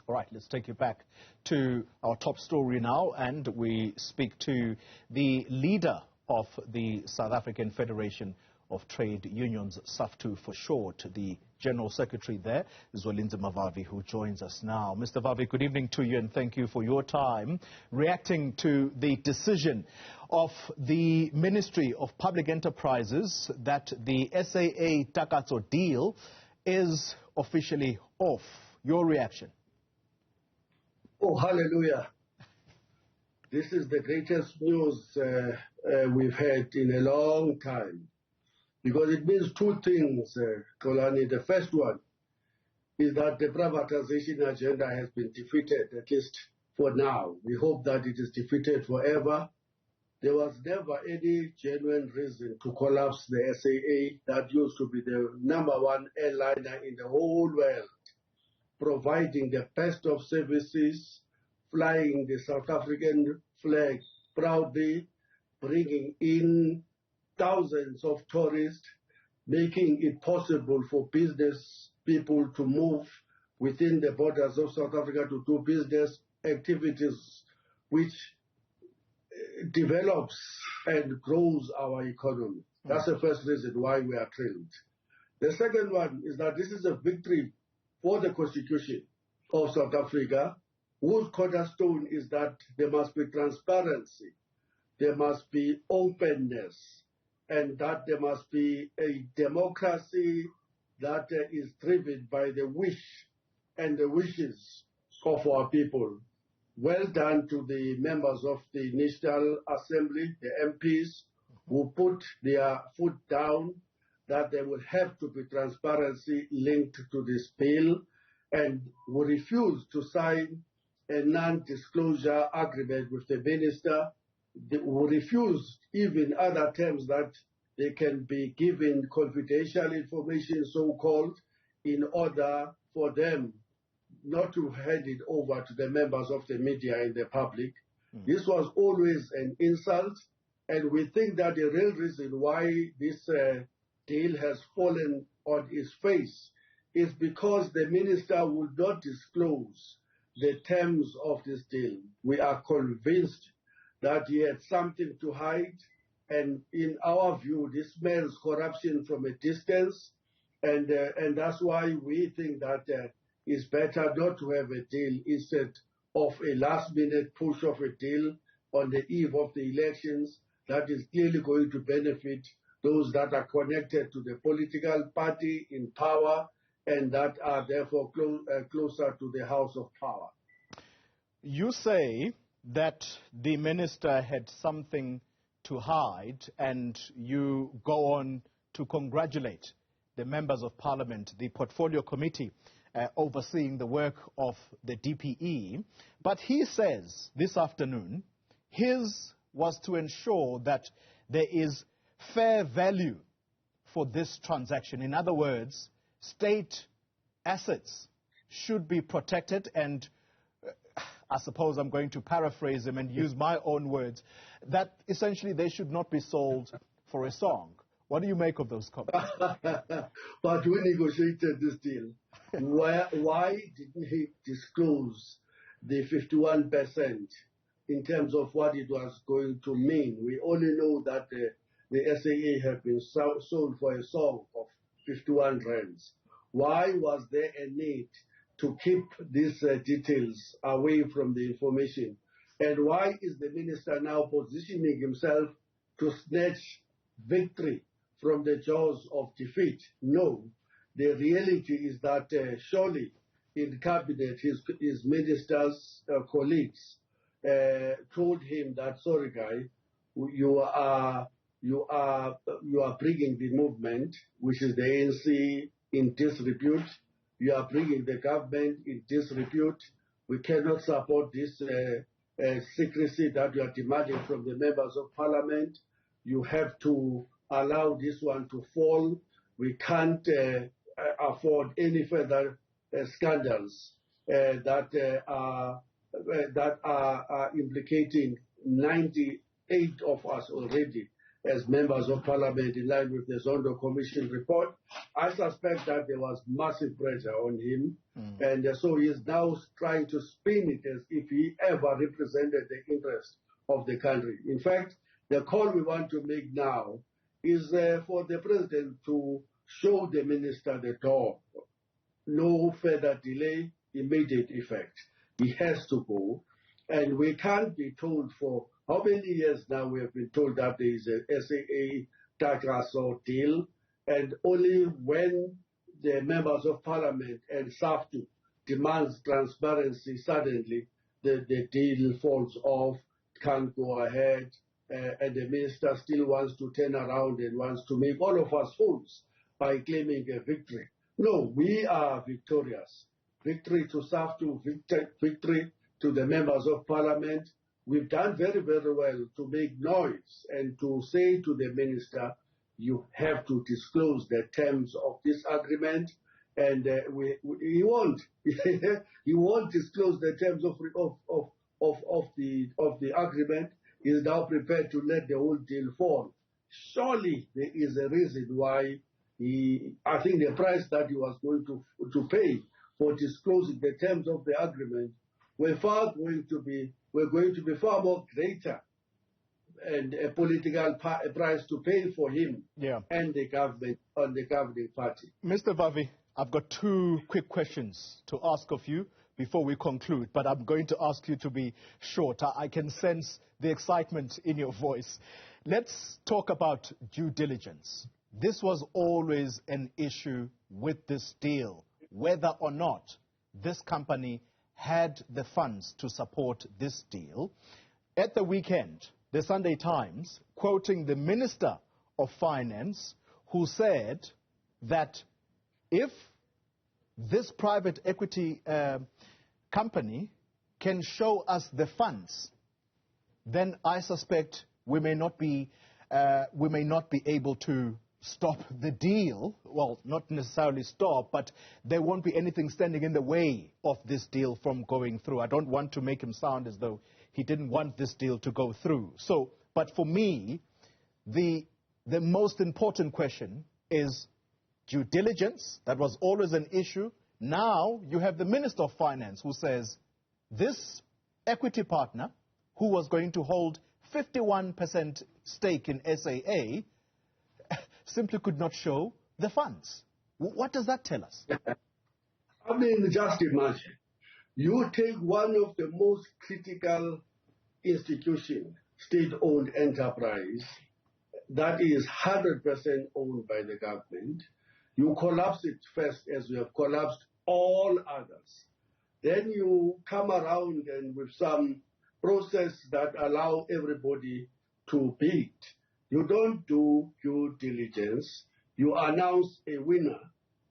All right, let's take you back to our top story now, and we speak to the leader of the South African Federation of Trade Unions, Saftu for short, the General Secretary there, Zwelinzima Vavi, who joins us now. Mr. Vavi, good evening to you and thank you for your time. Reacting to the decision of the Ministry of Public Enterprises that the SAA-Takatso deal is officially off. Your reaction? Oh, hallelujah. This is the greatest news we've had in a long time, because it means two things, Kolani. The first one is that the privatization agenda has been defeated, at least for now. We hope that it is defeated forever. There was never any genuine reason to collapse the SAA that used to be the #1 airliner in the whole world, providing the best of services, flying the South African flag proudly, bringing in thousands of tourists, making it possible for business people to move within the borders of South Africa to do business activities, which develops and grows our economy. That's the first reason why we are thrilled. The second one is that this is a victory for the Constitution of South Africa, whose cornerstone is that there must be transparency, there must be openness, and that there must be a democracy that is driven by the wish and the wishes of our people. Well done to the members of the National Assembly, the MPs, who put their foot down that there will have to be transparency linked to this bill, and who refused to sign a non-disclosure agreement with the minister, who refused even other terms that they can be given confidential information, so-called, in order for them not to hand it over to the members of the media and the public. This was always an insult, and we think that the real reason why this deal has fallen on its face is because the minister would not disclose the terms of this deal. We are convinced that he had something to hide, and in our view, this smells corruption from a distance, and that's why we think that it's better not to have a deal instead of a last-minute push of a deal on the eve of the elections that is clearly going to benefit those that are connected to the political party in power and that are therefore closer to the house of power. You say that the minister had something to hide, and you go on to congratulate the members of parliament, the portfolio committee overseeing the work of the DPE. But he says this afternoon his was to ensure that there is fair value for this transaction. In other words, state assets should be protected, and I suppose I'm going to paraphrase him and use my own words, that essentially they should not be sold for a song. What do you make of those comments? But we negotiated this deal. Why didn't he disclose the 51% in terms of what it was going to mean? We only know that the SAA have been sold for a song of 51 rands. Why was there a need to keep these details away from the information? And why is the minister now positioning himself to snatch victory from the jaws of defeat? No. The reality is that surely in cabinet his ministers, colleagues, told him that, sorry guy, you are bringing the movement, which is the ANC, in disrepute. You are bringing the government in disrepute. We cannot support this secrecy that you are demanding from the members of parliament. You have to allow this one to fall. We can't afford any further scandals that are implicating 98 of us already. as members of parliament in line with the Zondo Commission report. I suspect that there was massive pressure on him, and so he is now trying to spin it as if he ever represented the interest of the country. In fact, the call we want to make now is for the president to show the minister the door. No further delay, immediate effect. He has to go, and we can't be told for how many years now we have been told that there is a SAA-Takatso deal, and only when the members of parliament and Saftu demands transparency, suddenly the deal falls off, can't go ahead, and the minister still wants to turn around and wants to make all of us fools by claiming a victory. No, we are victorious. Victory to Saftu, victory to the members of parliament. We've done very, very well to make noise and to say to the minister, you have to disclose the terms of this agreement, and he won't. He won't disclose the terms of the agreement. He is now prepared to let the whole deal fall. Surely there is a reason why I think the price that he was going to pay for disclosing the terms of the agreement were going to be far more greater, and a political price to pay for him and the government on the governing party. Mr. Vavi, I've got two quick questions to ask of you before we conclude, but I'm going to ask you to be short. I can sense the excitement in your voice. Let's talk about due diligence. This was always an issue with this deal, whether or not this company had the funds to support this deal. At the weekend, the Sunday Times, quoting the Minister of Finance, who said that if this private equity company can show us the funds, then I suspect we may not be able to stop the deal. Well, not necessarily stop, but there won't be anything standing in the way of this deal from going through. I don't want to make him sound as though he didn't want this deal to go through. So, but for me, the most important question is due diligence. That was always an issue. Now you have the Minister of Finance who says this equity partner, who was going to hold 51% stake in SAA, simply could not show the funds. What does that tell us? I mean, just imagine. You take one of the most critical institutions, state-owned enterprise, that is 100% owned by the government. You collapse it first, as you have collapsed all others. Then you come around and with some process that allow everybody to bid. You don't do due diligence. You announce a winner.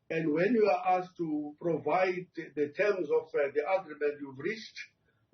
And when you are asked to provide the terms of the agreement you've reached,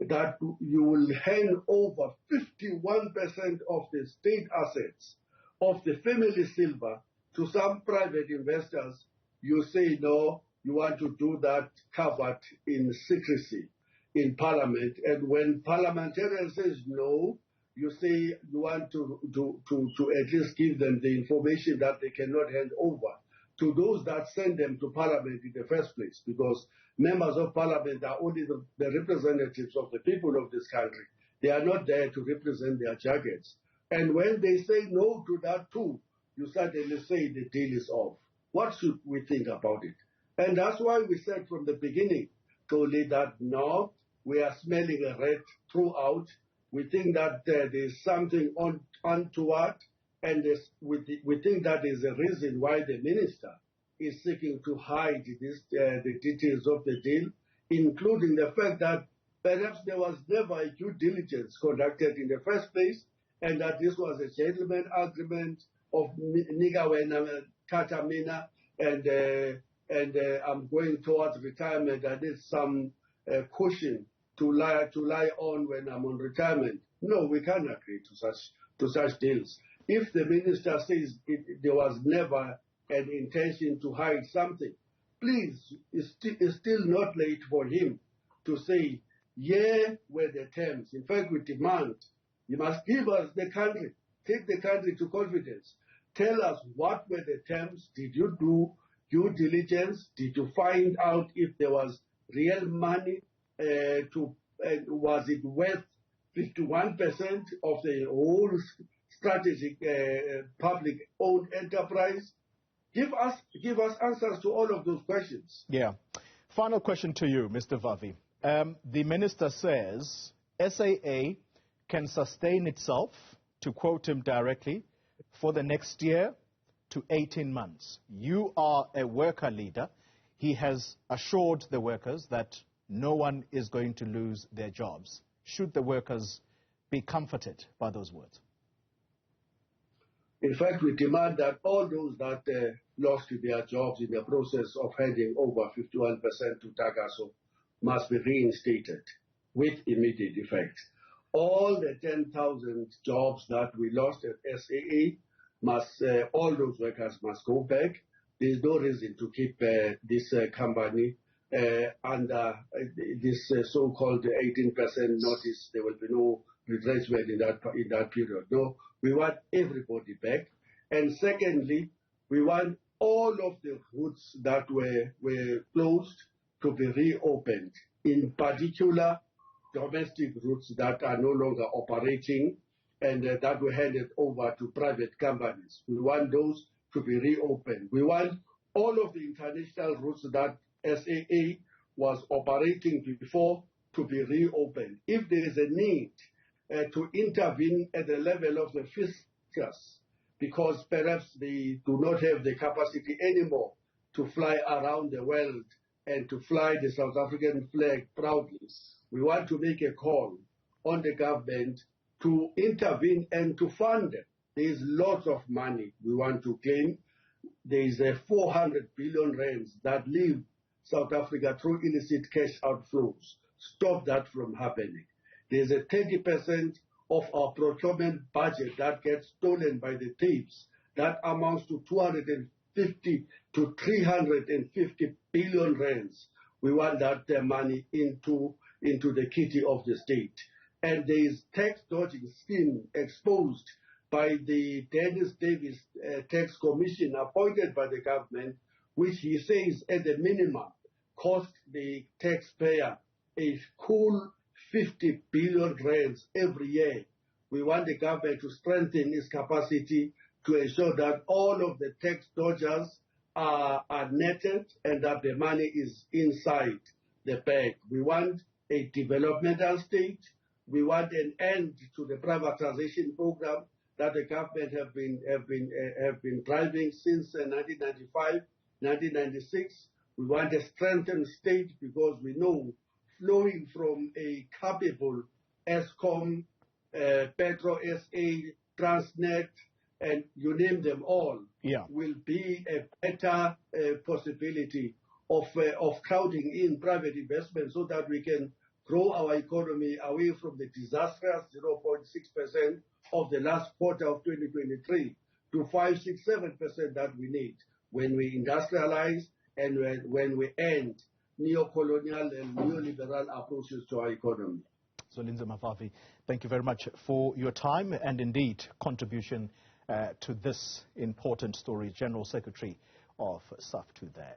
that you will hand over 51% of the state assets of the family silver to some private investors, you say no, you want to do that covered in secrecy in parliament. And when parliamentarians says no, you say you want to at least give them the information that they cannot hand over to those that send them to parliament in the first place, because members of parliament are only the representatives of the people of this country. They are not there to represent their jackets. And when they say no to that too, you suddenly say the deal is off. What should we think about it? And that's why we said from the beginning, Toli, that no, we are smelling a rat throughout. We think that there's something untoward, and we think that is a reason why the minister is seeking to hide the details of the deal, including the fact that perhaps there was never a due diligence conducted in the first place, and that this was a gentleman agreement of Nigawena Katamina, and I'm going towards retirement. I need some cushion to lie on when I'm on retirement. No, we can't agree to such deals. If the minister says there was never an intention to hide something, please, it's still not late for him to say, yeah, were the terms. In fact, we demand, you must give us the country. take the country to confidence. Tell us, what were the terms? Did you do due diligence? Did you find out if there was real money was it worth 51% of the whole strategic public-owned enterprise? Give us answers to all of those questions. Yeah. Final question to you, Mr. Vavi. The minister says SAA can sustain itself, to quote him directly, for the next year to 18 months. You are a worker leader. He has assured the workers that no one is going to lose their jobs. Should the workers be comforted by those words? In fact, we demand that all those that lost their jobs in the process of handing over 51% to Takatso must be reinstated with immediate effect. All the 10,000 jobs that we lost at SAA, all those workers must go back. There is no reason to keep this company under this so-called 18% notice. There will be no retracement in that period. No, we want everybody back. And secondly, we want all of the routes that were closed to be reopened, in particular domestic routes that are no longer operating and that were handed over to private companies. We want those to be reopened. We want all of the international routes that SAA was operating before to be reopened. If there is a need to intervene at the level of the fiscus, because perhaps they do not have the capacity anymore to fly around the world and to fly the South African flag proudly, we want to make a call on the government to intervene and to fund them. There is lots of money we want to claim. There is a 400 billion rands that leave South Africa through illicit cash outflows. Stop that from happening. There is a 30% of our procurement budget that gets stolen by the thieves. That amounts to 250 to 350 billion rands. We want that money into the kitty of the state. And there is tax dodging scheme exposed by the Dennis Davis Tax Commission appointed by the government, which he says at the minimum cost the taxpayer a cool 50 billion rands every year. We want the government to strengthen its capacity to ensure that all of the tax dodgers are netted and that the money is inside the bag. We want a developmental state. We want an end to the privatization program that the government have been driving since 1995, 1996. We want a strengthened state because we know flowing from a capable ESCOM, Petro SA, Transnet, and you name them all, will be a better possibility of crowding in private investment so that we can grow our economy away from the disastrous 0.6% of the last quarter of 2023 to 5, 6, 7% that we need when we industrialize and when we end neo-colonial and neoliberal approaches to our economy. Zwelinzima Vavi, thank you very much for your time and indeed contribution to this important story. General Secretary of Saftu there.